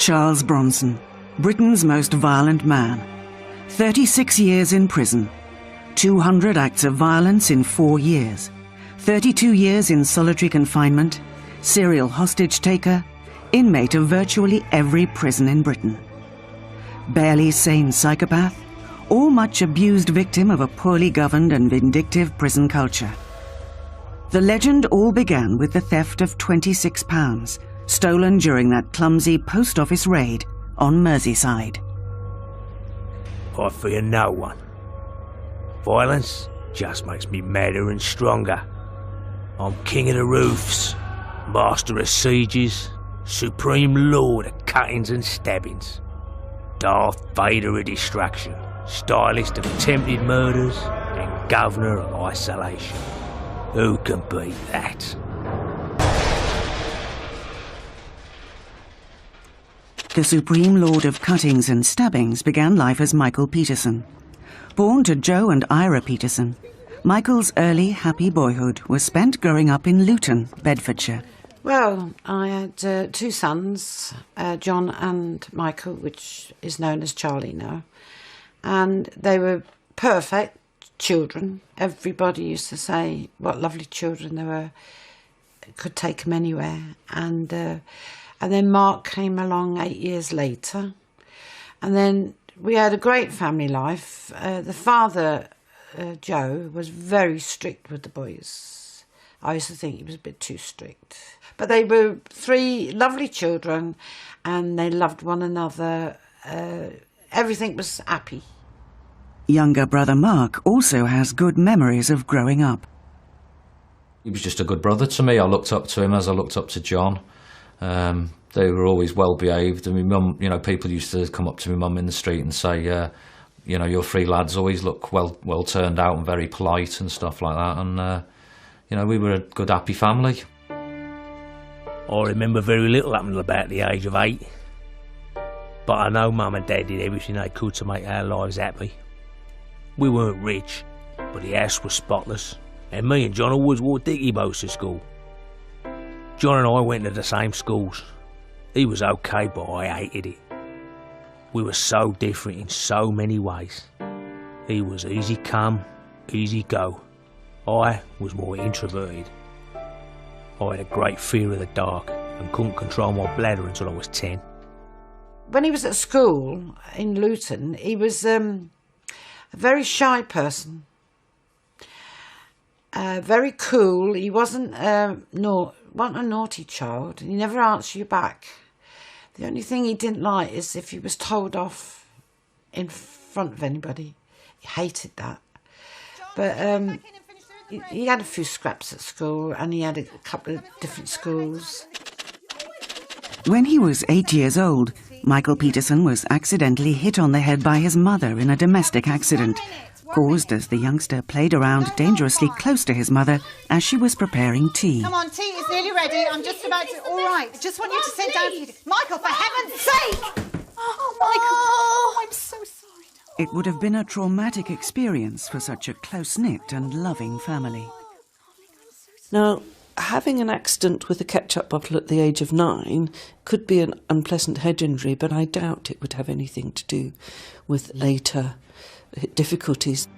Charles Bronson, Britain's most violent man. 36 years in prison. 200 acts of violence in 4 years. 32 years in solitary confinement. Serial hostage taker. Inmate of virtually every prison in Britain. Barely sane psychopath, or much abused victim of a poorly governed and vindictive prison culture. The legend all began with the theft of £26, stolen during that clumsy post office raid on Merseyside. I fear no one. Violence just makes me madder and stronger. I'm king of the roofs, master of sieges, supreme lord of cuttings and stabbings, Darth Vader of distraction, stylist of attempted murders, and governor of isolation. Who can beat that? The supreme lord of cuttings and stabbings began life as Michael Peterson. Born to Joe and Ira Peterson, Michael's early, happy boyhood was spent growing up in Luton, Bedfordshire. Well, I had 2 sons, John and Michael, which is known as Charlie now. And they were perfect children. Everybody used to say what lovely children they were. Could take them anywhere. And then Mark came along 8 years later. And then we had a great family life. The father, Joe, was very strict with the boys. I used to think he was a bit too strict. But they were 3 lovely children and they loved one another. Everything was happy. Younger brother Mark also has good memories of growing up. He was just a good brother to me. I looked up to him as I looked up to John. They were always well behaved. And my mum, people used to come up to my mum in the street and say, your 3 lads always look well turned out and very polite and stuff like that. And, we were a good, happy family. I remember very little happened about the age of 8. But I know Mum and Dad did everything they could to make our lives happy. We weren't rich, but the house was spotless. And me and John always wore dicky bows to school. John and I went to the same schools. He was okay, but I hated it. We were so different in so many ways. He was easy come, easy go. I was more introverted. I had a great fear of the dark and couldn't control my bladder until I was 10. When he was at school in Luton, he was a very shy person. Very cool. He wasn't a naughty child. He never answered you back. The only thing he didn't like is if he was told off in front of anybody. He hated that. But he had a few scraps at school and he had a couple of different schools. When he was 8 years old, Michael Peterson was accidentally hit on the head by his mother in a domestic accident, caused as the youngster played around dangerously close to his mother as she was preparing tea. Come on, tea is nearly ready. I'm just about to... All right, just want you to sit down. Michael, for heaven's sake! Oh, Michael, oh, I'm so sorry. It would have been a traumatic experience for such a close-knit and loving family. Now, having an accident with a ketchup bottle at the age of 9 could be an unpleasant head injury, but I doubt it would have anything to do with later difficulties.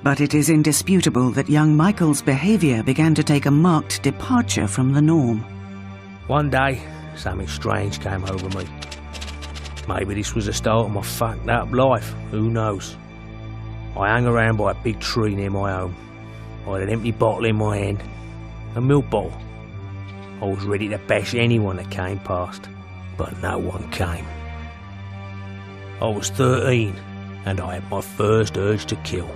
But it is indisputable that young Michael's behaviour began to take a marked departure from the norm. One day, something strange came over me. Maybe this was the start of my fucked up life, who knows. I hung around by a big tree near my home. I had an empty bottle in my hand, a milk bottle. I was ready to bash anyone that came past, but no one came. I was 13 and I had my first urge to kill.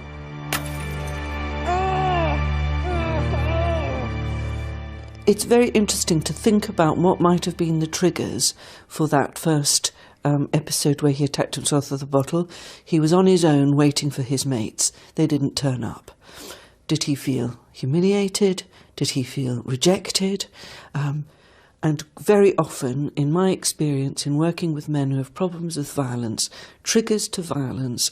It's very interesting to think about what might have been the triggers for that first episode where he attacked himself with a bottle. He was on his own waiting for his mates. They didn't turn up. Did he feel humiliated? Did he feel rejected? And very often, in my experience in working with men who have problems with violence, triggers to violence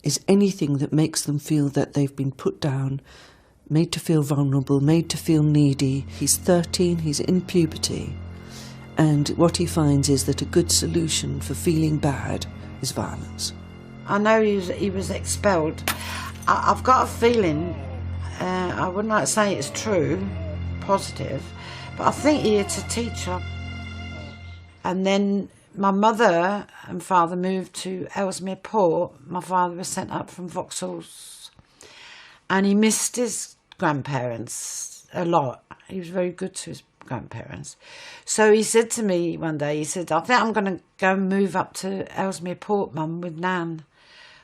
is anything that makes them feel that they've been put down, made to feel vulnerable, made to feel needy. He's 13, he's in puberty, And what he finds is that a good solution for feeling bad is violence. I know he was expelled. I've got a feeling, I wouldn't like to say it's true, positive, but I think he is a teacher. And then my mother and father moved to Ellesmere Port. My father was sent up from Vauxhall's, and he missed his grandparents a lot. He was very good to his grandparents. So he said to me one day, he said, I think I'm going to go and move up to Ellesmere Port, Mum, with Nan.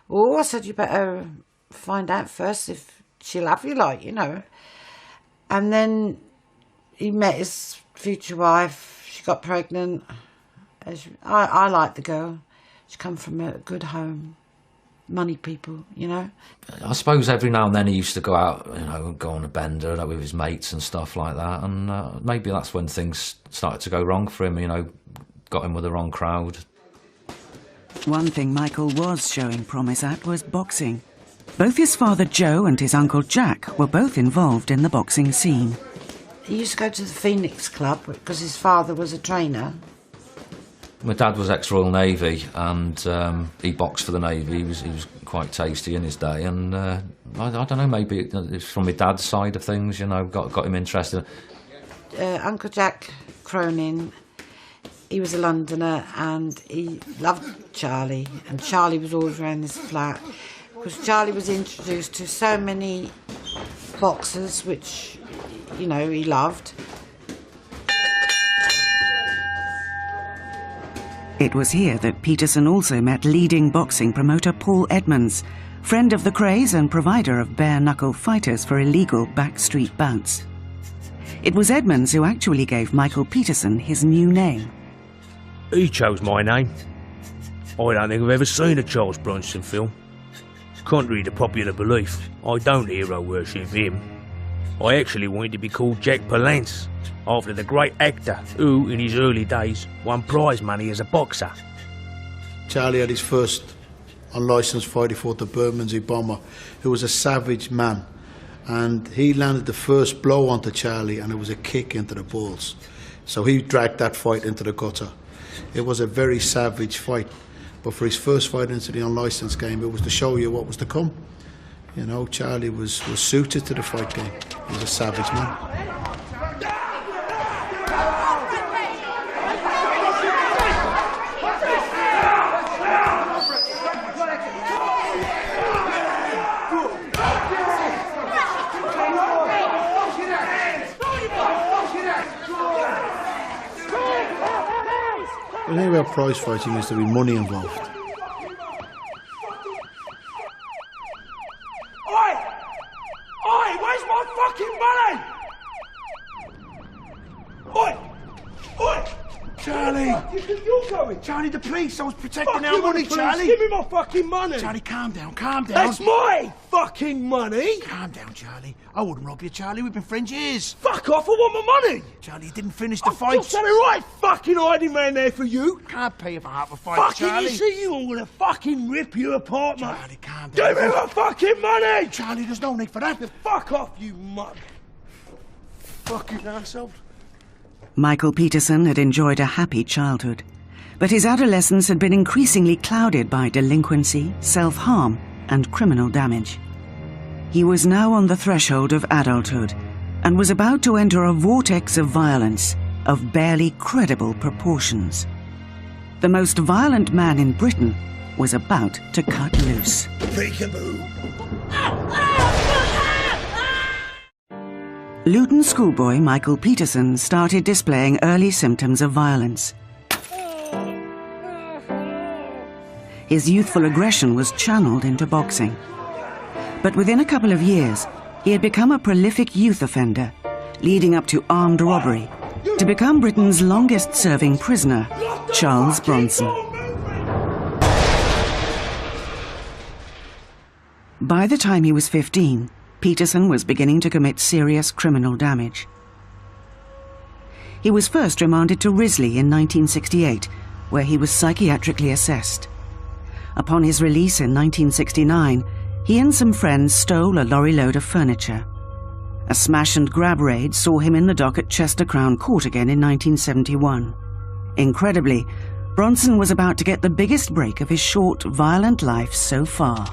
Oh, I said, you better find out first if she'll have you, like, you know. And then he met his future wife. She got pregnant. I like the girl. She come from a good home. Money people, you know. I suppose every now and then he used to go out, you know, go on a bender with his mates and stuff like that, and maybe that's when things started to go wrong for him, you know, got him with the wrong crowd. One thing Michael was showing promise at was boxing. Both his father Joe and his uncle Jack were both involved in the boxing scene. He used to go to the Phoenix Club because his father was a trainer. My dad was ex-Royal Navy, and he boxed for the Navy. He was quite tasty in his day, and I don't know, maybe it's from my dad's side of things, you know, got him interested. Uncle Jack Cronin, he was a Londoner, and he loved Charlie, and Charlie was always around his flat, because Charlie was introduced to so many boxers, which, you know, he loved. It was here that Peterson also met leading boxing promoter Paul Edmonds, friend of the craze and provider of bare-knuckle fighters for illegal backstreet bouts. It was Edmonds who actually gave Michael Peterson his new name. He chose my name. I don't think I've ever seen a Charles Bronson film. Contrary to popular belief, I don't hero worship him. I actually wanted to be called Jack Palance, after the great actor who, in his early days, won prize money as a boxer. Charlie had his first unlicensed fight. He fought the Bermondsey Bomber, who was a savage man. And he landed the first blow onto Charlie, and it was a kick into the balls. So he dragged that fight into the gutter. It was a very savage fight. But for his first fight into the unlicensed game, it was to show you what was to come. You know, Charlie was suited to the fight game. He was a savage man. The thing about prize fighting is there be money involved. Oi, where's my fucking money? Oi! Charlie! You're going? Charlie, the police, I was protecting Fuck our money, police. Charlie. Give me my fucking money! Charlie, calm down, calm down. That's my fucking money! Calm down, Charlie. I wouldn't rob you, Charlie. We've been friends years. Fuck off, I want my money! Charlie, you didn't finish the fight. I've got a right fucking hiding man there for you! Can't pay you for half a fight, Fucking Charlie. you see you, I'm gonna fucking rip you apart, mate! Charlie, calm down. Give me my fucking money! Charlie, there's no need for that. Fuck off, you mug! Fucking asshole. Michael Peterson had enjoyed a happy childhood, but his adolescence had been increasingly clouded by delinquency, self-harm, and criminal damage. He was now on the threshold of adulthood and was about to enter a vortex of violence of barely credible proportions. The most violent man in Britain was about to cut loose. Peekaboo! Luton schoolboy Michael Peterson started displaying early symptoms of violence. His youthful aggression was channeled into boxing. But within a couple of years, he had become a prolific youth offender, leading up to armed robbery, to become Britain's longest-serving prisoner, Charles Bronson. By the time he was 15, Peterson was beginning to commit serious criminal damage. He was first remanded to Risley in 1968, where he was psychiatrically assessed. Upon his release in 1969, he and some friends stole a lorry load of furniture. A smash and grab raid saw him in the dock at Chester Crown Court again in 1971. Incredibly, Bronson was about to get the biggest break of his short, violent life so far.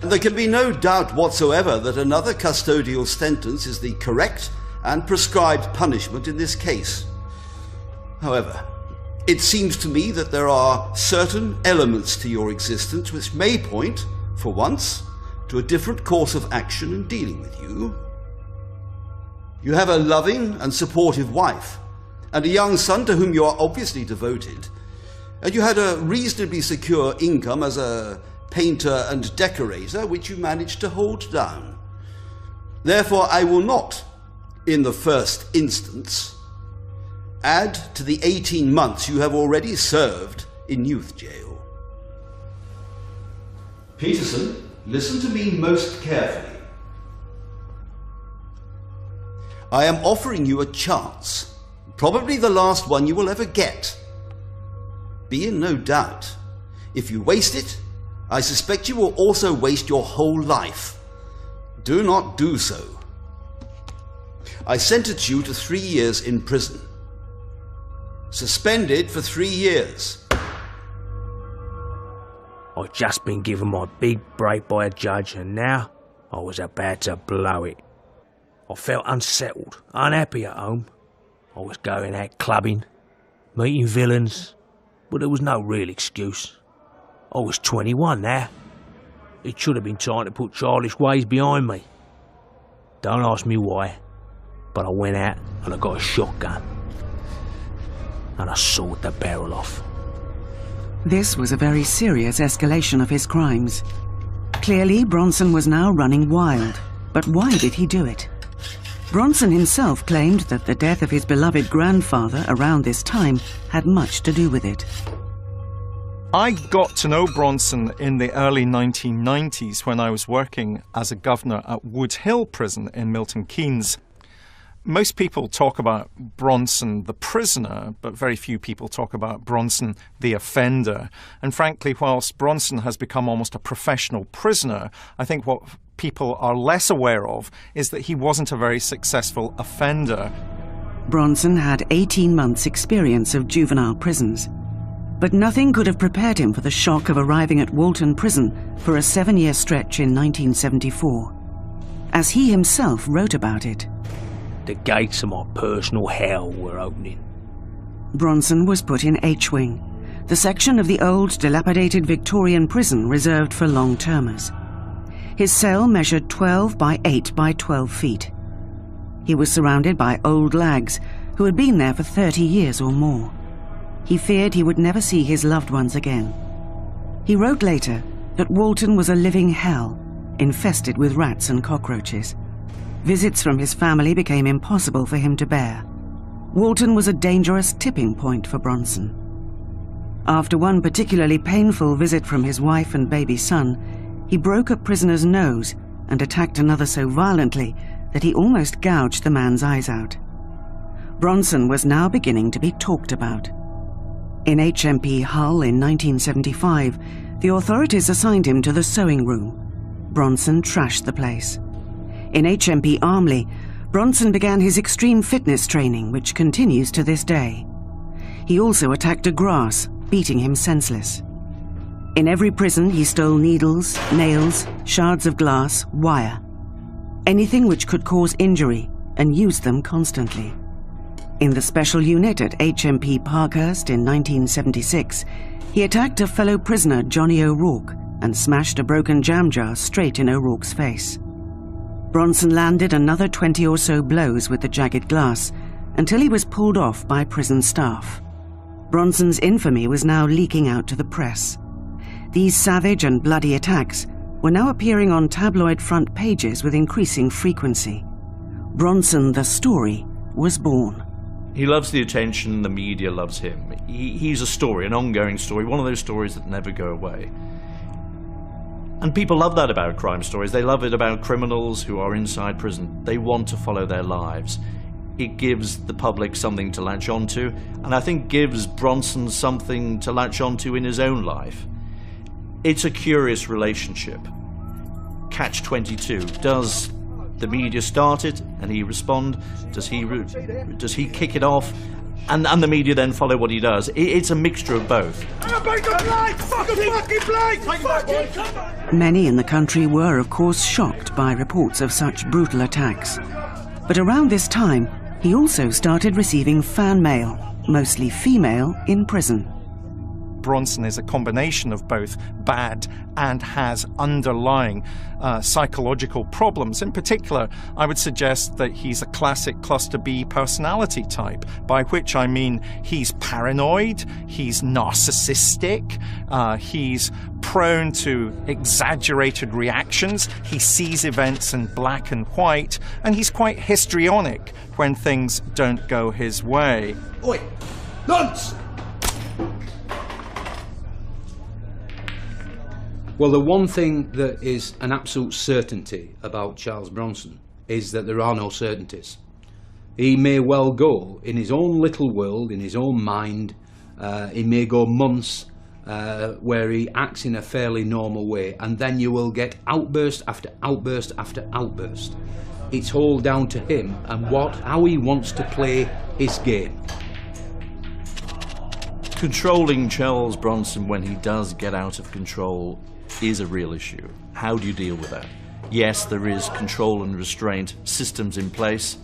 There can be no doubt whatsoever that another custodial sentence is the correct and prescribed punishment in this case. However, it seems to me that there are certain elements to your existence which may point, for once, to a different course of action in dealing with you. You have a loving and supportive wife, and a young son to whom you are obviously devoted, and you had a reasonably secure income as a painter and decorator, which you managed to hold down. Therefore, I will not, in the first instance, add to the 18 months you have already served in youth jail. Peterson, listen to me most carefully. I am offering you a chance, probably the last one you will ever get. Be in no doubt, if you waste it, I suspect you will also waste your whole life. Do not do so. I sentence you to 3 years in prison. Suspended for 3 years. I'd just been given my big break by a judge, and now I was about to blow it. I felt unsettled, unhappy at home. I was going out clubbing, meeting villains, but there was no real excuse. I was 21 now. It should have been time to put childish ways behind me. Don't ask me why, but I went out and I got a shotgun. And I sawed the barrel off. This was a very serious escalation of his crimes. Clearly, Bronson was now running wild. But why did he do it? Bronson himself claimed that the death of his beloved grandfather around this time had much to do with it. I got to know Bronson in the early 1990s when I was working as a governor at Wood Hill Prison in Milton Keynes. Most people talk about Bronson the prisoner, but very few people talk about Bronson the offender. And frankly, whilst Bronson has become almost a professional prisoner, I think what people are less aware of is that he wasn't a very successful offender. Bronson had 18 months' experience of juvenile prisons. But nothing could have prepared him for the shock of arriving at Walton Prison for a 7-year stretch in 1974. As he himself wrote about it, the gates of my personal hell were opening. Bronson was put in H-Wing, the section of the old, dilapidated Victorian prison reserved for long-termers. His cell measured 12 by 8 by 12 feet. He was surrounded by old lags who had been there for 30 years or more. He feared he would never see his loved ones again. He wrote later that Walton was a living hell, infested with rats and cockroaches. Visits from his family became impossible for him to bear. Walton was a dangerous tipping point for Bronson. After one particularly painful visit from his wife and baby son, he broke a prisoner's nose and attacked another so violently that he almost gouged the man's eyes out. Bronson was now beginning to be talked about. In HMP Hull in 1975, the authorities assigned him to the sewing room. Bronson trashed the place. In HMP Armley, Bronson began his extreme fitness training, which continues to this day. He also attacked a grass, beating him senseless. In every prison, he stole needles, nails, shards of glass, wire, anything which could cause injury, and used them constantly. In the special unit at HMP Parkhurst in 1976, he attacked a fellow prisoner, Johnny O'Rourke, and smashed a broken jam jar straight in O'Rourke's face. Bronson landed another 20 or so blows with the jagged glass until he was pulled off by prison staff. Bronson's infamy was now leaking out to the press. These savage and bloody attacks were now appearing on tabloid front pages with increasing frequency. Bronson, the story, was born. He loves the attention, the media loves him. He's a story, an ongoing story, one of those stories that never go away. And people love that about crime stories. They love it about criminals who are inside prison. They want to follow their lives. It gives the public something to latch onto, and I think gives Bronson something to latch onto in his own life. It's a curious relationship. Catch-22. Does the media start it and he respond? Does he kick it off And the media then follow what he does. It's a mixture of both. Many in the country were, of course, shocked by reports of such brutal attacks. But around this time, he also started receiving fan mail, mostly female, in prison. Bronson is a combination of both bad and has underlying psychological problems. In particular, I would suggest that he's a classic cluster B personality type, by which I mean he's paranoid, he's narcissistic, he's prone to exaggerated reactions, he sees events in black and white, and he's quite histrionic when things don't go his way. Oi! Nonce! Well, the one thing that is an absolute certainty about Charles Bronson is that there are no certainties. He may well go in his own little world, in his own mind. He may go months where he acts in a fairly normal way, and then you will get outburst after outburst after outburst. It's all down to him and how he wants to play his game. Controlling Charles Bronson when he does get out of control is a real issue. How do you deal with that? Yes, there is control and restraint systems in place.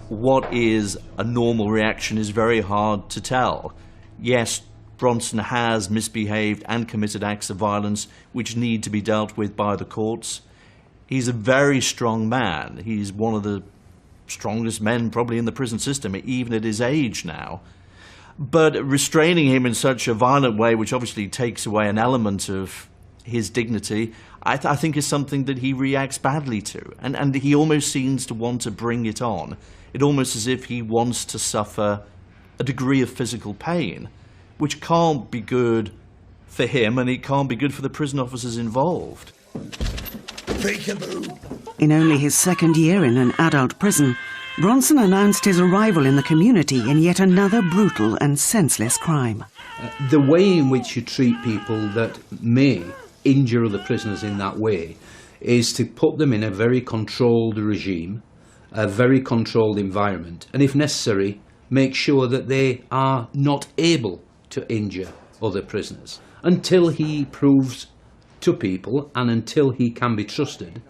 What is a normal reaction is very hard to tell. Yes, Bronson has misbehaved and committed acts of violence which need to be dealt with by the courts. He's a very strong man. He's one of the strongest men probably in the prison system, even at his age now. But restraining him in such a violent way, which obviously takes away an element of his dignity, I think is something that he reacts badly to. And he almost seems to want to bring it on. It almost as if he wants to suffer a degree of physical pain, which can't be good for him, and it can't be good for the prison officers involved. In only his second year in an adult prison, Bronson announced his arrival in the community in yet another brutal and senseless crime. The way in which you treat people that may injure other prisoners in that way is to put them in a very controlled regime, a very controlled environment, and if necessary, make sure that they are not able to injure other prisoners until he proves to people and until he can be trusted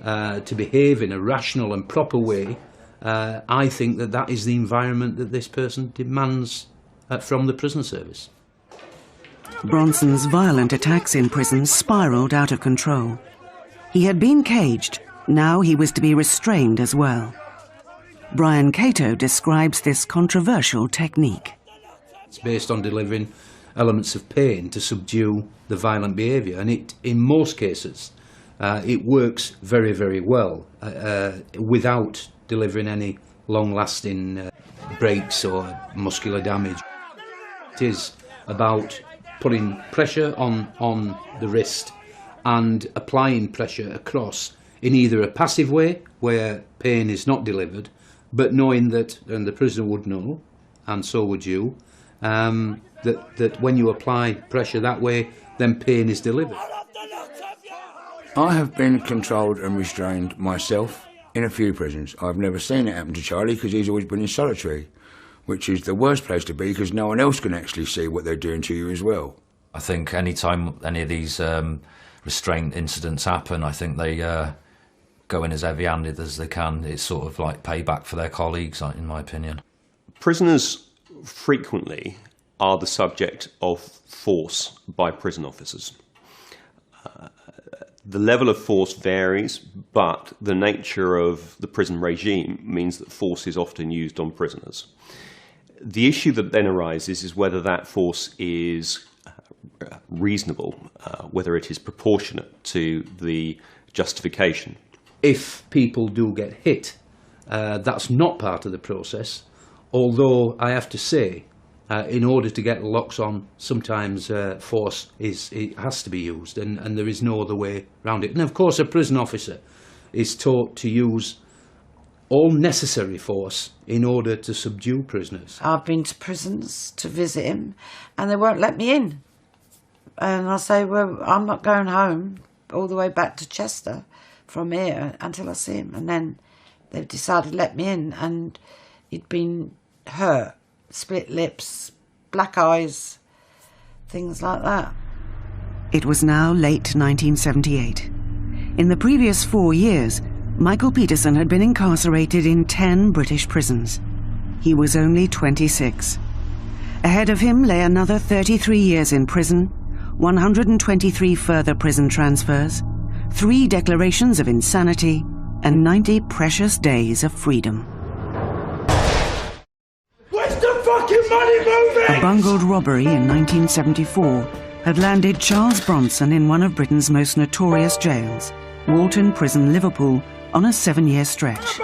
to behave in a rational and proper way. I think that is the environment that this person demands from the prison service. Bronson's violent attacks in prison spiralled out of control. He had been caged, now he was to be restrained as well. Brian Cato describes this controversial technique. It's based on delivering elements of pain to subdue the violent behaviour, and in most cases it works very, very well without delivering any long-lasting breaks or muscular damage. It is about putting pressure on the wrist and applying pressure across in either a passive way, where pain is not delivered, but knowing that, and the prisoner would know, and so would you, that when you apply pressure that way, then pain is delivered. I have been controlled and restrained myself in a few prisons. I've never seen it happen to Charlie because he's always been in solitary, which is the worst place to be because no one else can actually see what they're doing to you as well. I think any time any of these restraint incidents happen, I think they go in as heavy-handed as they can. It's sort of like payback for their colleagues, in my opinion. Prisoners frequently are the subject of force by prison officers. The level of force varies, but the nature of the prison regime means that force is often used on prisoners. The issue that then arises is whether that force is reasonable, whether it is proportionate to the justification. If people do get hit, that's not part of the process, although I have to say, in order to get locks on, sometimes force has to be used, and there is no other way around it. And of course a prison officer is taught to use all necessary force in order to subdue prisoners. I've been to prisons to visit him and they won't let me in. And I say, well, I'm not going home all the way back to Chester from here until I see him. And then they've decided to let me in, and he'd been hurt split lips, black eyes, things like that. It was now late 1978. In the previous 4 years, Michael Peterson had been incarcerated in 10 British prisons. He was only 26. Ahead of him lay another 33 years in prison, 123 further prison transfers, 3 declarations of insanity, and 90 precious days of freedom. Where's the fucking money moving? A bungled robbery in 1974 had landed Charles Bronson in one of Britain's most notorious jails, Walton Prison, Liverpool, on a 7-year stretch.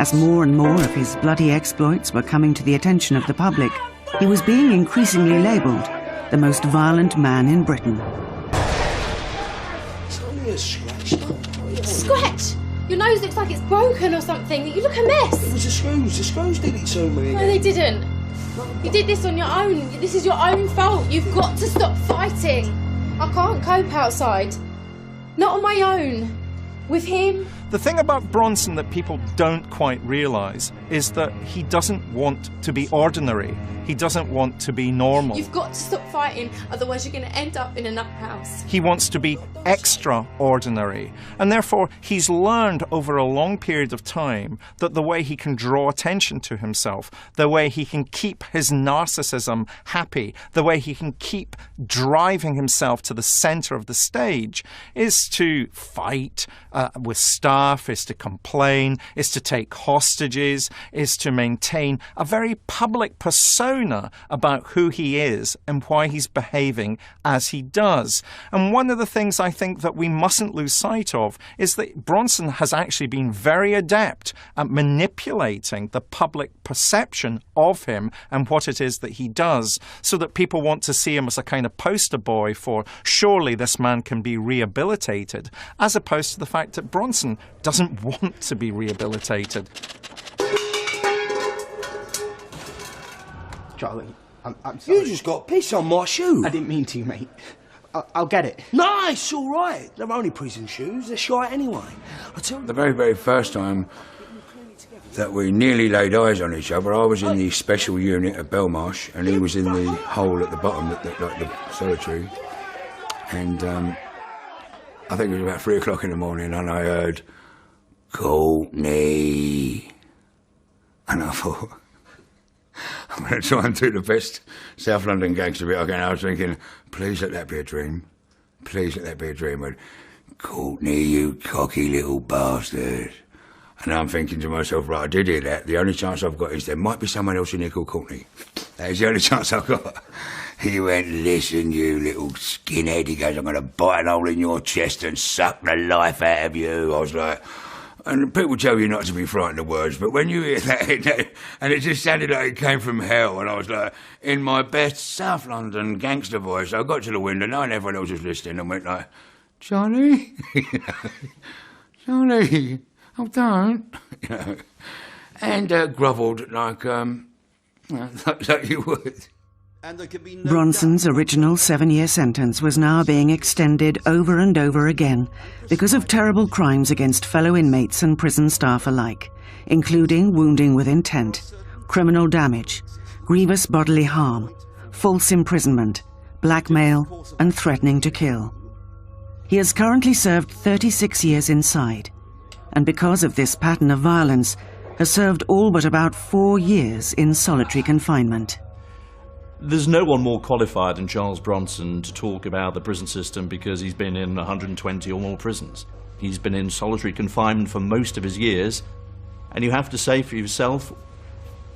As more and more of his bloody exploits were coming to the attention of the public, he was being increasingly labelled the most violent man in Britain. It's only a scratch. Scratch? Your nose looks like it's broken or something. You look a mess. It was the screws. The screws did it to me. No, they didn't. You did this on your own. This is your own fault. You've got to stop fighting. I can't cope outside. Not on my own. With him. The thing about Bronson that people don't quite realise is that he doesn't want to be ordinary. He doesn't want to be normal. You've got to stop fighting, otherwise you're going to end up in a nut house. He wants to be extraordinary. And therefore, he's learned over a long period of time that the way he can draw attention to himself, the way he can keep his narcissism happy, the way he can keep driving himself to the centre of the stage is to fight with staff, is to complain, is to take hostages, is to maintain a very public persona about who he is and why he's behaving as he does. And one of the things I think that we mustn't lose sight of is that Bronson has actually been very adept at manipulating the public perception of him and what it is that he does, so that people want to see him as a kind of poster boy for surely this man can be rehabilitated, as opposed to the fact that Bronson doesn't want to be rehabilitated. Charlie, I'm sorry. You just got piss on my shoe. I didn't mean to, mate. I'll get it. No, it's all right. They're only prison shoes. They're shite anyway. I tell you. The very, very first time that we nearly laid eyes on each other, I was in the special unit at Belmarsh, and he was in the hole at the bottom, like the solitary. And I think it was about 3 o'clock in the morning, and I heard, "Courtney," and I thought, I'm going to try and do the best South London gangster bit I can. I was thinking, please let that be a dream. Please let that be a dream. And, "Courtney, you cocky little bastard." And I'm thinking to myself, right, I did hear that. The only chance I've got is there might be someone else in here called Courtney. That is the only chance I've got. He went, "Listen, you little skinhead," he goes, "I'm going to bite a hole in your chest and suck the life out of you." I was like, and people tell you not to be frightened of words, but when you hear that, and it just sounded like it came from hell, and I was like, in my best South London gangster voice, I got to the window, knowing everyone else was listening, and went like, "Johnny, Johnny, oh don't," and grovelled like you would. Bronson's original 7-year sentence was now being extended over and over again because of terrible crimes against fellow inmates and prison staff alike, including wounding with intent, criminal damage, grievous bodily harm, false imprisonment, blackmail, and threatening to kill. He has currently served 36 years inside, and because of this pattern of violence, has served all but about 4 years in solitary confinement. There's no one more qualified than Charles Bronson to talk about the prison system because he's been in 120 or more prisons. He's been in solitary confinement for most of his years, and you have to say for yourself,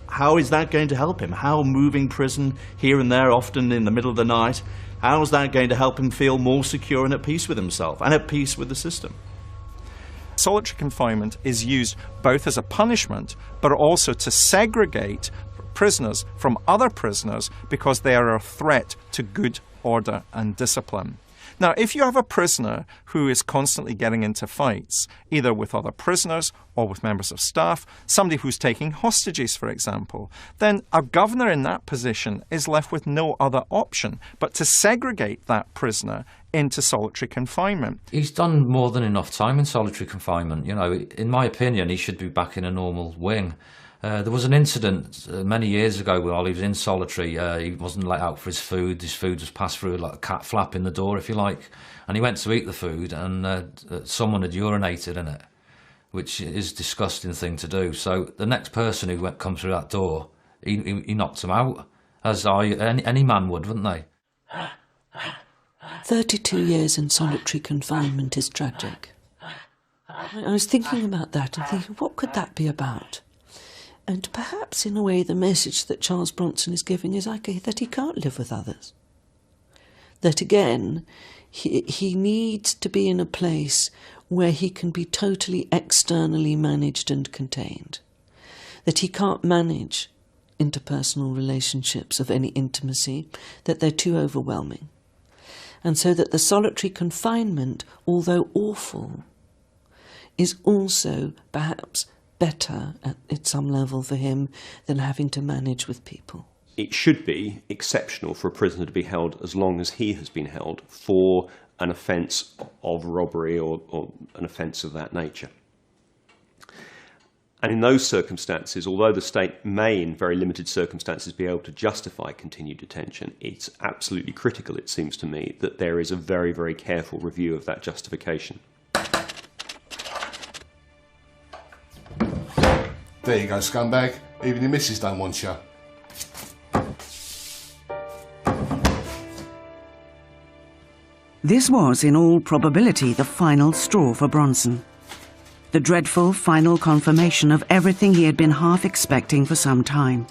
how is that going to help him? How moving prison here and there, often in the middle of the night, how is that going to help him feel more secure and at peace with himself and at peace with the system? Solitary confinement is used both as a punishment, but also to segregate prisoners from other prisoners because they are a threat to good order and discipline. Now, if you have a prisoner who is constantly getting into fights, either with other prisoners or with members of staff, somebody who's taking hostages, for example, then a governor in that position is left with no other option but to segregate that prisoner into solitary confinement. He's done more than enough time in solitary confinement. You know, in my opinion, he should be back in a normal wing. There was an incident many years ago while he was in solitary. He wasn't let out for his food. His food was passed through like a cat flap in the door, if you like. And he went to eat the food, and someone had urinated in it, which is a disgusting thing to do. So the next person who come through that door, he knocked him out, as any man would, wouldn't they? 32 years in solitary confinement is tragic. I was thinking about that and thinking, what could that be about? And perhaps, in a way, the message that Charles Bronson is giving is that he can't live with others. That, again, he needs to be in a place where he can be totally externally managed and contained. That he can't manage interpersonal relationships of any intimacy, that they're too overwhelming. And so that the solitary confinement, although awful, is also perhaps better at some level for him than having to manage with people. It should be exceptional for a prisoner to be held as long as he has been held for an offence of robbery or an offence of that nature. And in those circumstances, although the state may in very limited circumstances be able to justify continued detention, it's absolutely critical, it seems to me, that there is a very, very careful review of that justification. There you go, scumbag. Even your missus don't want you. This was, in all probability, the final straw for Bronson. The dreadful final confirmation of everything he had been half expecting for some time.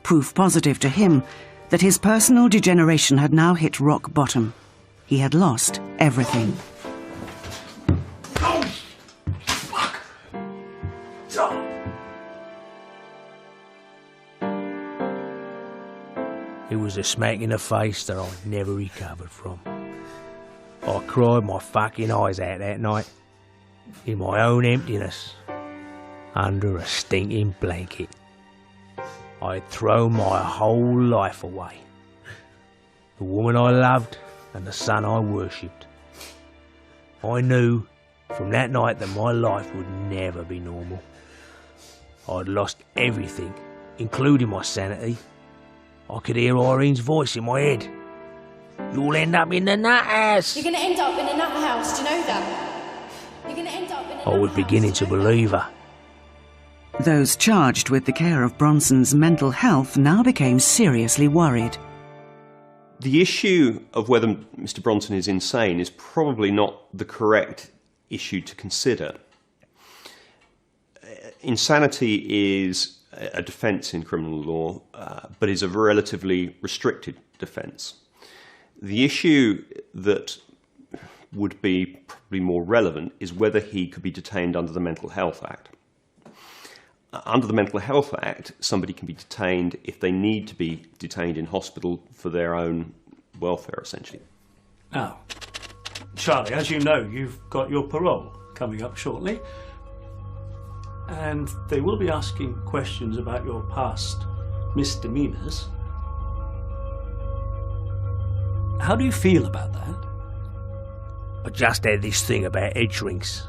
Proof positive to him that his personal degeneration had now hit rock bottom. He had lost everything. Oh, fuck! It was a smack in the face that I never recovered from. I cried my fucking eyes out that night, in my own emptiness, under a stinking blanket. I had thrown my whole life away. The woman I loved and the son I worshipped. I knew from that night that my life would never be normal. I'd lost everything, including my sanity. I could hear Irene's voice in my head. You'll end up in the nut house. You're going to end up in a nut house, do you know that? You're going to end up in a nut house. I was beginning to believe her. Those charged with the care of Bronson's mental health now became seriously worried. The issue of whether Mr. Bronson is insane is probably not the correct issue to consider. Insanity is a defence in criminal law, but is a relatively restricted defence. The issue that would be probably more relevant is whether he could be detained under the Mental Health Act. Under the Mental Health Act, somebody can be detained if they need to be detained in hospital for their own welfare, essentially. Now, Charlie, as you know, you've got your parole coming up shortly, and they will be asking questions about your past misdemeanours. How do you feel about that? I just had this thing about head shrinks.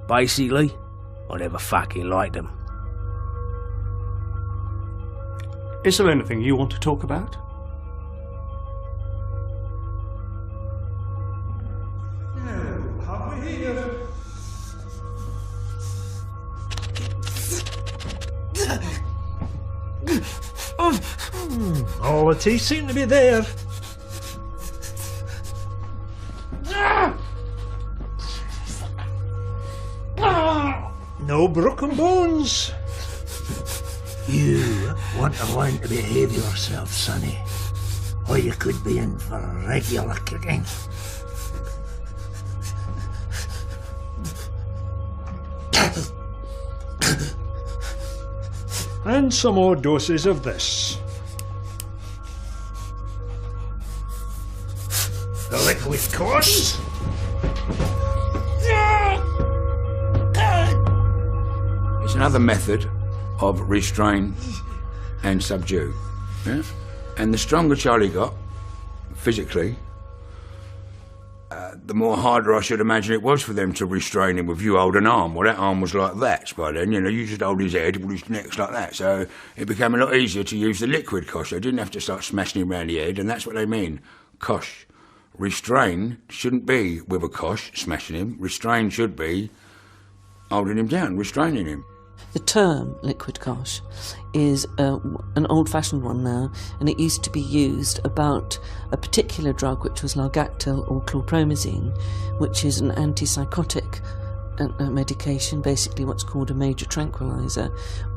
Basically, I never fucking liked them. Is there anything you want to talk about? No, have we here? All the teeth seem to be there. No broken bones. You want to learn to behave yourself, sonny, or you could be in for regular kicking. And some more doses of this. The liquid cords? It's another method of restrain and subdue. Yeah? And the stronger Charlie got, physically, the more harder I should imagine it was for them to restrain him with you hold an arm. Well, that arm was like that by then, you know, you just hold his head, well, his neck's like that. So it became a lot easier to use the liquid cosh. They didn't have to start smashing him around the head, and that's what they mean, cosh. Restrain shouldn't be with a cosh, smashing him. Restrain should be holding him down, restraining him. The term liquid cosh is an old-fashioned one now, and it used to be used about a particular drug which was largactil or chlorpromazine, which is an antipsychotic medication, basically what's called a major tranquilizer,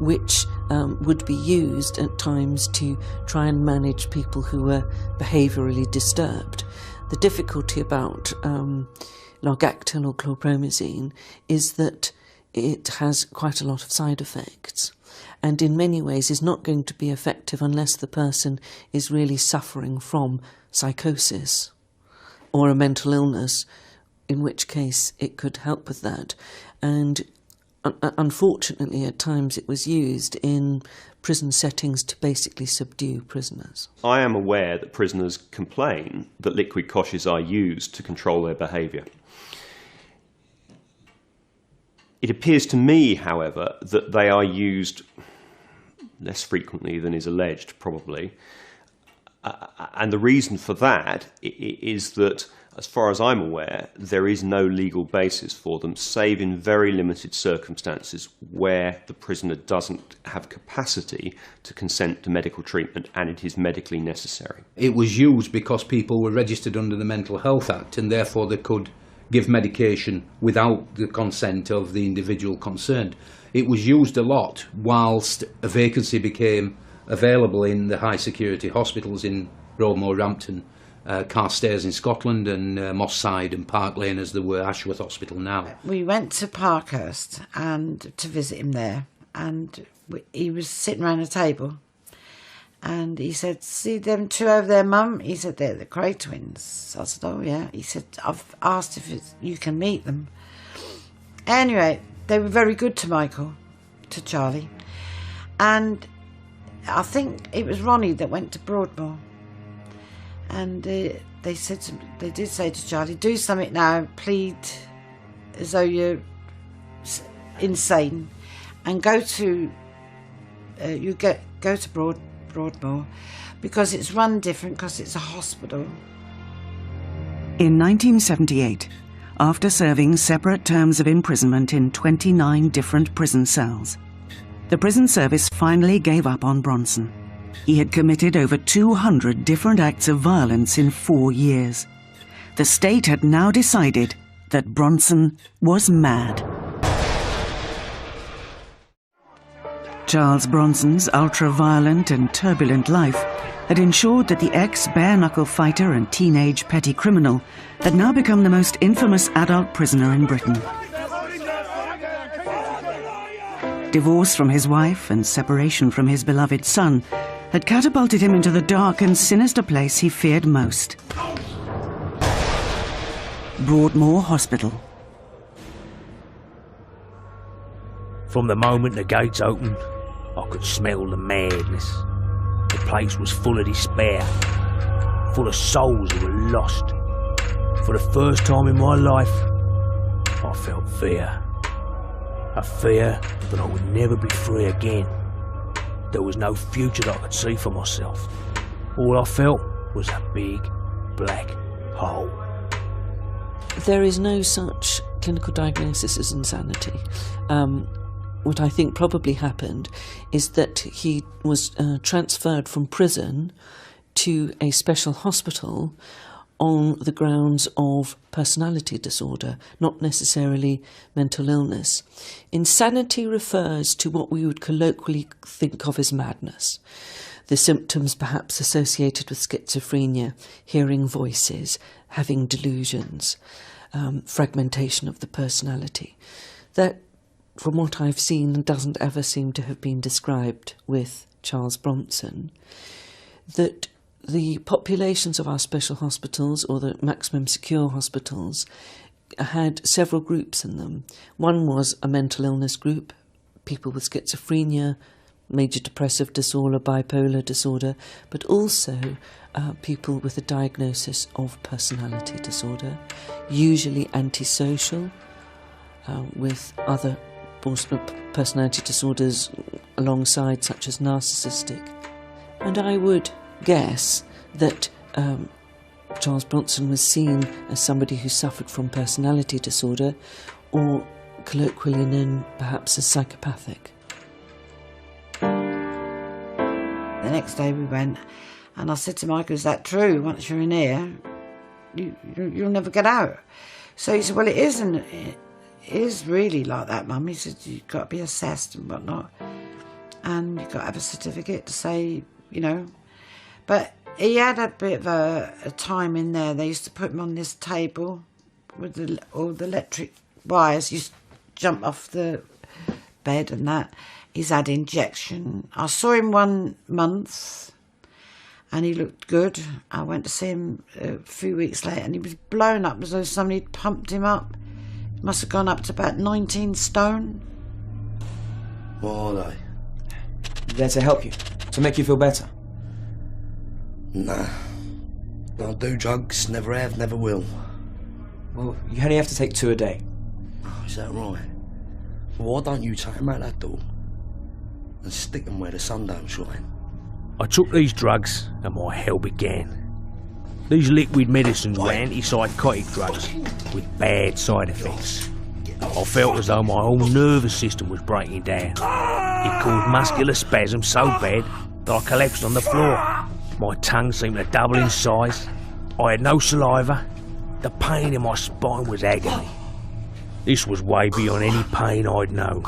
which would be used at times to try and manage people who were behaviourally disturbed. The difficulty about largactil or chlorpromazine is that it has quite a lot of side effects, and in many ways is not going to be effective unless the person is really suffering from psychosis or a mental illness, in which case it could help with that. And unfortunately at times it was used in prison settings to basically subdue prisoners. I am aware that prisoners complain that liquid koshes are used to control their behaviour. It appears to me, however, that they are used less frequently than is alleged, probably. And the reason for that is that, as far as I'm aware, there is no legal basis for them, save in very limited circumstances where the prisoner doesn't have capacity to consent to medical treatment and it is medically necessary. It was used because people were registered under the Mental Health Act, and therefore they could give medication without the consent of the individual concerned. It was used a lot whilst a vacancy became available in the high security hospitals in Broadmoor, Rampton, Carstairs in Scotland, and Moss Side and Park Lane as there were Ashworth Hospital now. We went to Parkhurst and to visit him there, and he was sitting around a table, and he said, "See them two over there, Mum?" He said, "They're the Cray twins." I said, "Oh yeah." He said, "I've asked if you can meet them." Anyway, they were very good to Michael, to Charlie, and I think it was Ronnie that went to Broadmoor, and they did say to Charlie, "Do something now, plead as though you're insane, and go to Broadmoor, because it's run different, because it's a hospital." In 1978, after serving separate terms of imprisonment in 29 different prison cells, the prison service finally gave up on Bronson. He had committed over 200 different acts of violence in 4 years. The state had now decided that Bronson was mad. Charles Bronson's ultra-violent and turbulent life had ensured that the ex-bare-knuckle fighter and teenage petty criminal had now become the most infamous adult prisoner in Britain. Divorce from his wife and separation from his beloved son had catapulted him into the dark and sinister place he feared most: Broadmoor Hospital. From the moment the gates opened, I could smell the madness. The place was full of despair, full of souls who were lost. For the first time in my life, I felt fear. A fear that I would never be free again. There was no future that I could see for myself. All I felt was a big, black hole. There is no such clinical diagnosis as insanity. What I think probably happened is that he was transferred from prison to a special hospital on the grounds of personality disorder, not necessarily mental illness. Insanity refers to what we would colloquially think of as madness. The symptoms perhaps associated with schizophrenia, hearing voices, having delusions, fragmentation of the personality. That, from what I've seen, doesn't ever seem to have been described with Charles Bronson. That the populations of our special hospitals, or the maximum secure hospitals, had several groups in them. One was a mental illness group, people with schizophrenia, major depressive disorder, bipolar disorder, but also people with a diagnosis of personality disorder, usually antisocial, with other personality disorders alongside, such as narcissistic. And I would guess that Charles Bronson was seen as somebody who suffered from personality disorder, or colloquially known perhaps as psychopathic. The next day we went, and I said to Michael, is that true? Once you're in here, you'll never get out. So he said, well, it isn't. It is really like that, Mum. He said, you've got to be assessed and whatnot, and you've got to have a certificate to say, you know. But he had a bit of a time in there. They used to put him on this table with all the electric wires. You jump off the bed and that. He's had injection. I saw him 1 month and he looked good. I went to see him a few weeks later and he was blown up as though somebody had pumped him up. He must have gone up to about 19 stone. What are they? There to help you, to make you feel better. Nah. Don't do drugs, never have, never will. Well, you only have to take 2 a day. Oh, is that right? Why don't you take them out that door and stick them where the sun don't shine? I took these drugs and my hell began. These liquid medicines were antipsychotic drugs with bad side effects. I felt as though my whole nervous system was breaking down. It caused muscular spasms so bad that I collapsed on the floor. My tongue seemed to double in size. I had no saliva. The pain in my spine was agony. This was way beyond any pain I'd known.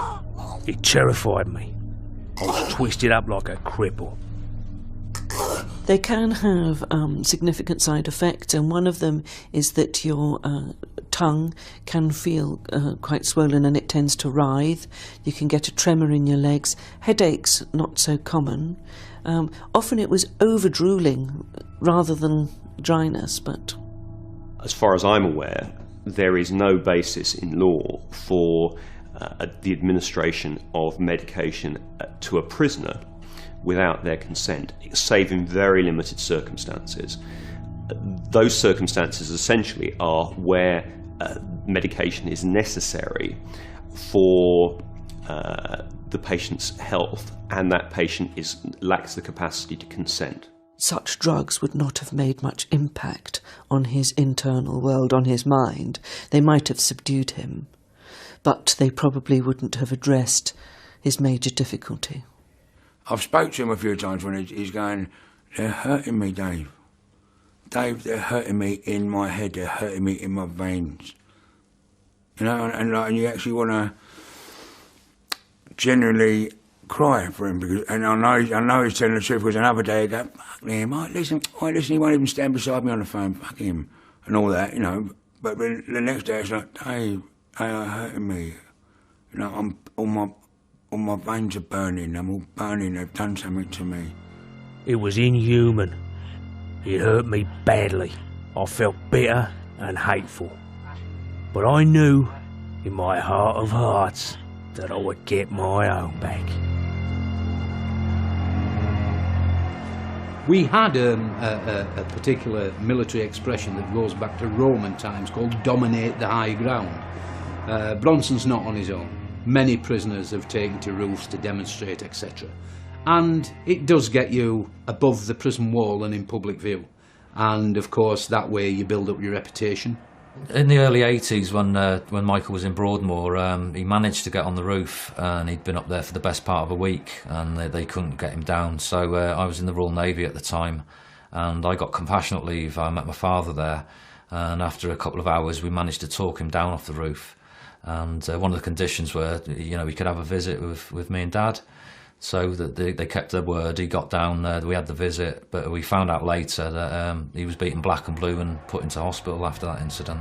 It terrified me. I was twisted up like a cripple. They can have significant side effects, and one of them is that your tongue can feel quite swollen and it tends to writhe. You can get a tremor in your legs. Headaches, not so common. Often it was over-drooling rather than dryness, but... As far as I'm aware, there is no basis in law for the administration of medication to a prisoner without their consent, save in very limited circumstances. Those circumstances essentially are where medication is necessary for the patient's health and that patient lacks the capacity to consent. Such drugs would not have made much impact on his internal world, on his mind. They might have subdued him, but they probably wouldn't have addressed his major difficulty. I've spoke to him a few times when he's going, they're hurting me, Dave. Dave, they're hurting me in my head, they're hurting me in my veins. You know, and you actually want to genuinely cry for him, because, and I know he's telling the truth, because another day he go, fuck him, listen, he won't even stand beside me on the phone, fuck him, and all that, you know. But the next day it's like, Dave, they are hurting me. You know, all my veins are burning, I'm all burning, they've done something to me. It was inhuman. It hurt me badly. I felt bitter and hateful. But I knew, in my heart of hearts, that I would get my own back. We had a particular military expression that goes back to Roman times called dominate the high ground. Bronson's not on his own. Many prisoners have taken to roofs to demonstrate, etc. And it does get you above the prison wall and in public view. And of course, that way you build up your reputation. In the early 80s, when Michael was in Broadmoor, he managed to get on the roof, and he'd been up there for the best part of a week, and they couldn't get him down. So I was in the Royal Navy at the time, and I got compassionate leave. I met my father there, and after a couple of hours, we managed to talk him down off the roof. And one of the conditions were, you know, he could have a visit with me and Dad. So that they kept their word. He got down there, we had the visit, but we found out later that he was beaten black and blue and put into hospital after that incident.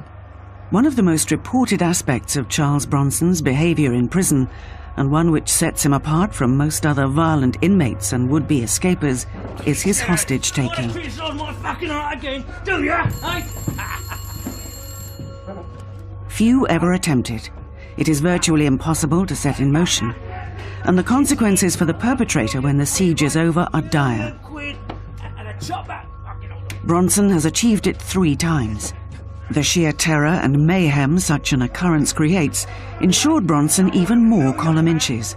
One of the most reported aspects of Charles Bronson's behaviour in prison, and one which sets him apart from most other violent inmates and would-be escapers, is his hostage-taking. Few ever attempt it. It is virtually impossible to set in motion, and the consequences for the perpetrator when the siege is over are dire. Bronson has achieved it 3 times. The sheer terror and mayhem such an occurrence creates ensured Bronson even more column inches.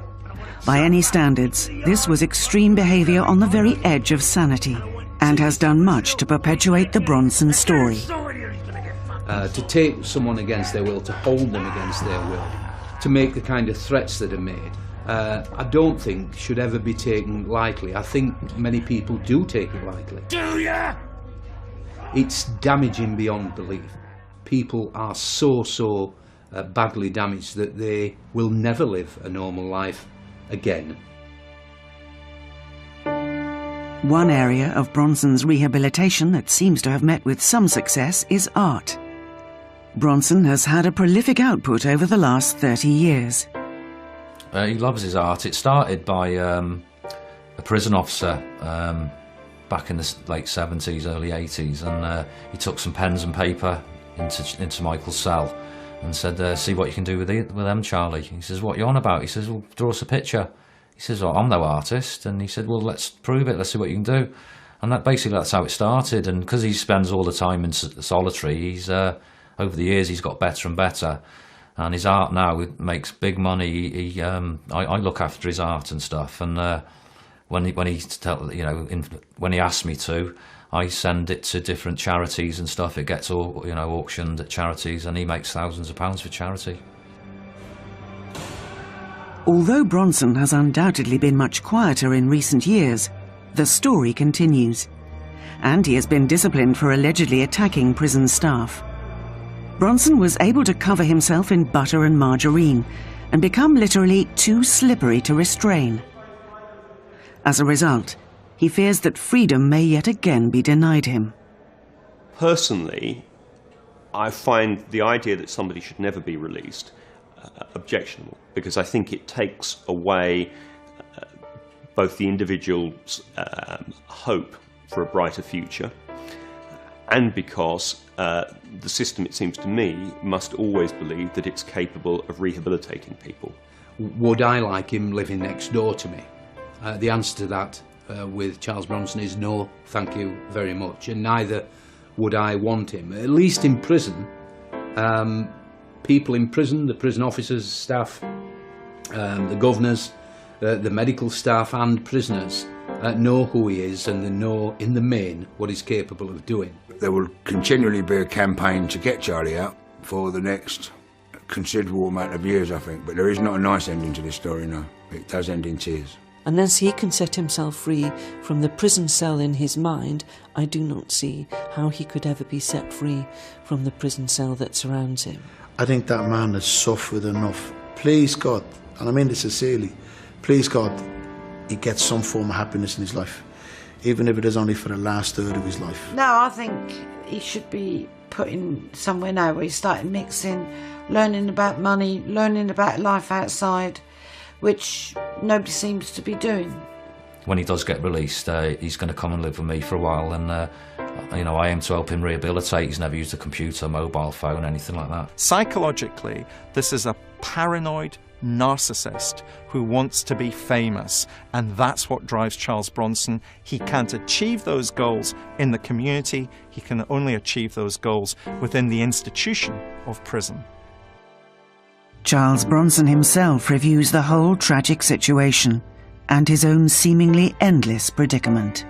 By any standards, this was extreme behaviour on the very edge of sanity, and has done much to perpetuate the Bronson story. To take someone against their will, to hold them against their will, to make the kind of threats that are made, I don't think should ever be taken lightly. I think many people do take it lightly. Do ya? It's damaging beyond belief. People are so badly damaged that they will never live a normal life again. One area of Bronson's rehabilitation that seems to have met with some success is art. Bronson has had a prolific output over the last 30 years. He loves his art. It started by a prison officer back in the late 70s, early 80s, and he took some pens and paper into Michael's cell and said, see what you can do with them, Charlie. He says, what are you on about? He says, well, draw us a picture. He says, well, I'm no artist. And he said, well, let's prove it, let's see what you can do. And that's how it started. And because he spends all the time in solitary, he's over the years he's got better and better. And his art now makes big money. I look after his art and stuff. And when he asks me to, I send it to different charities and stuff. It gets auctioned at charities, and he makes thousands of pounds for charity. Although Bronson has undoubtedly been much quieter in recent years, the story continues. And he has been disciplined for allegedly attacking prison staff. Bronson was able to cover himself in butter and margarine and become literally too slippery to restrain. As a result, he fears that freedom may yet again be denied him. Personally, I find the idea that somebody should never be released objectionable, because I think it takes away both the individual's hope for a brighter future, and because the system, it seems to me, must always believe that it's capable of rehabilitating people. Would I like him living next door to me? The answer to that with Charles Bronson is no, thank you very much, and neither would I want him. At least in prison, people in prison, the prison officers, staff, the governors, the medical staff and prisoners know who he is, and they know in the main what he's capable of doing. There will continually be a campaign to get Charlie out for the next considerable amount of years, I think, but there is not a nice ending to this story, no. It does end in tears. Unless he can set himself free from the prison cell in his mind, I do not see how he could ever be set free from the prison cell that surrounds him. I think that man has suffered enough. Please God, and I mean this sincerely, please God, he gets some form of happiness in his life, even if it is only for the last third of his life. No, I think he should be put in somewhere now where he's starting mixing, learning about money, learning about life outside, which nobody seems to be doing. When he does get released, he's going to come and live with me for a while, and I aim to help him rehabilitate. He's never used a computer, mobile phone, anything like that. Psychologically, this is a paranoid narcissist who wants to be famous, and that's what drives Charles Bronson. He can't achieve those goals in the community. He can only achieve those goals within the institution of prison. Charles Bronson himself reviews the whole tragic situation and his own seemingly endless predicament.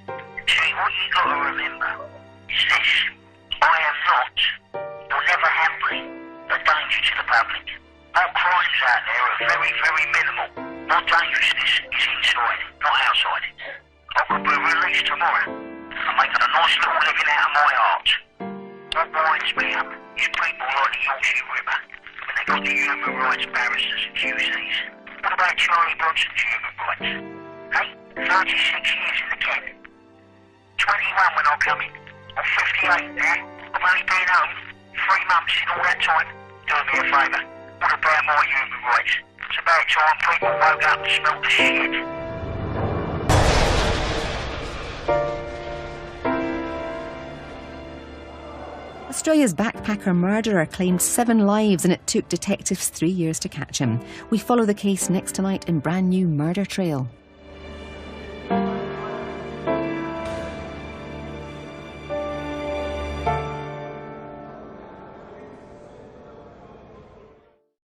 See, what you got to remember is this: I am not, you'll never have been, a danger to the public. All crimes out there are very, very minimal. My dangerousness is inside, not outside. I could be released tomorrow and making a nice little living out of my art. What winds me up is people like the Yorkshire River, when they got the human rights barristers and QCs. What about Charlie Bronson's human rights? Hey, 36 years in the camp. 21 when I come in. I'm 58 now. I've only been home 3 months in all that time. Do me a favour. What about my human rights? It's about time people woke up and smelt the shit. Australia's backpacker murderer claimed 7 lives, and it took detectives 3 years to catch him. We follow the case next tonight in brand new Murder Trail.